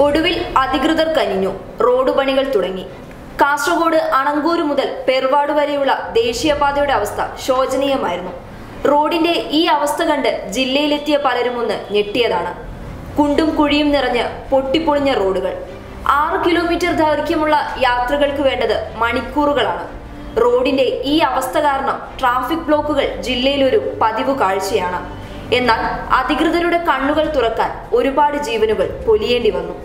ഒടുവിൽ അധികൃതർ കനിഞ്ഞു. റോഡ് പണികൾ തുടങ്ങി. കാസർഗോഡ് അണങ്കൂർ മുതൽ പെർവാട് വരെയുള്ള ദേശീയപാതയുടെ അവസ്ഥ ശോചനീയമായിരുന്നു. റോഡിന്റെ ഈ അവസ്ഥ കണ്ട് ജില്ലയിലെത്തിയ പലരും ഒന്ന് ഞെട്ടിയതാണ്. കുണ്ടും കുഴിയും നിറഞ്ഞ് പൊട്ടിപ്പൊളിഞ്ഞ റോഡുകൾ. 6 കിലോമീറ്റർ ദൈർഘ്യമുള്ള യാത്രകൾക്ക് വേണ്ടത് മണിക്കൂറുകളാണ്. റോഡിന്റെ ഈ അവസ്ഥ കാരണം ട്രാഫിക് ബ്ലോക്കുകൾ ജില്ലയിലൊരു പതിവ് കാഴ്ചയാണ്. എന്നാൽ അധികൃതരുടെ കണ്ണുകൾ തുറക്കാൻ ഒരുപാട് ജീവനുകൾ പൊലിയേണ്ടി വന്നു.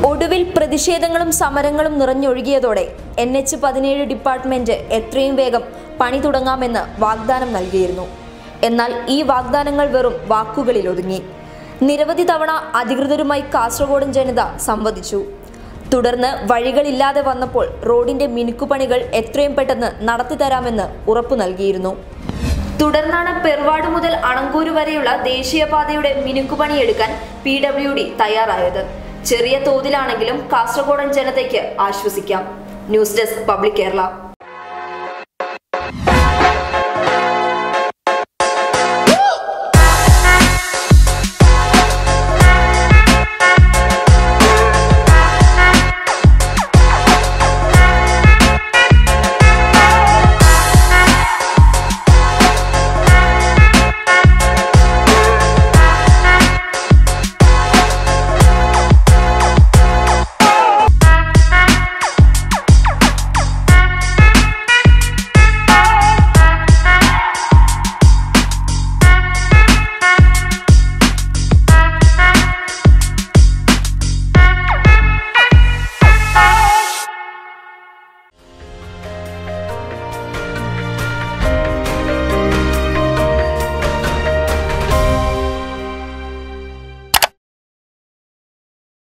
ഒടുവിൽ പ്രതിഷേധങ്ങളും സമരങ്ങളും നിറഞ്ഞൊഴുകിയതോടെ NH17 ഡിപ്പാർട്ട്മെന്റ് എത്രയും വേഗം പണി തുടങ്ങാമെന്ന് വാഗ്ദാനം നൽകിയിരുന്നു. എന്നാൽ ഈ വാഗ്ദാനങ്ങൾ വെറും വാക്കുകളിൽ ഒതുങ്ങി. നിരവധി തവണ അധികൃതരുമായി കാസർഗോഡൻ ജനത സംവദിച്ചു. തുടർന്ന് വഴികളില്ലാതെ വന്നപ്പോൾ റോഡിന്റെ മിനുക്കുപണികൾ എത്രയും പെട്ടെന്ന് നടത്തിത്തരാമെന്ന് ഉറപ്പു നൽകിയിരുന്നു. തുടർന്നാണ് പെർവാട് മുതൽ അണങ്കൂർ വരെയുള്ള ദേശീയപാതയുടെ മിനുക്കുപണിയെടുക്കാൻ PWD തയ്യാറായത്. ചെറിയ തോതിലാണെങ്കിലും കാസർഗോഡൻ ജനതയ്ക്ക് ആശ്വസിക്കാം. News desk public Kerala.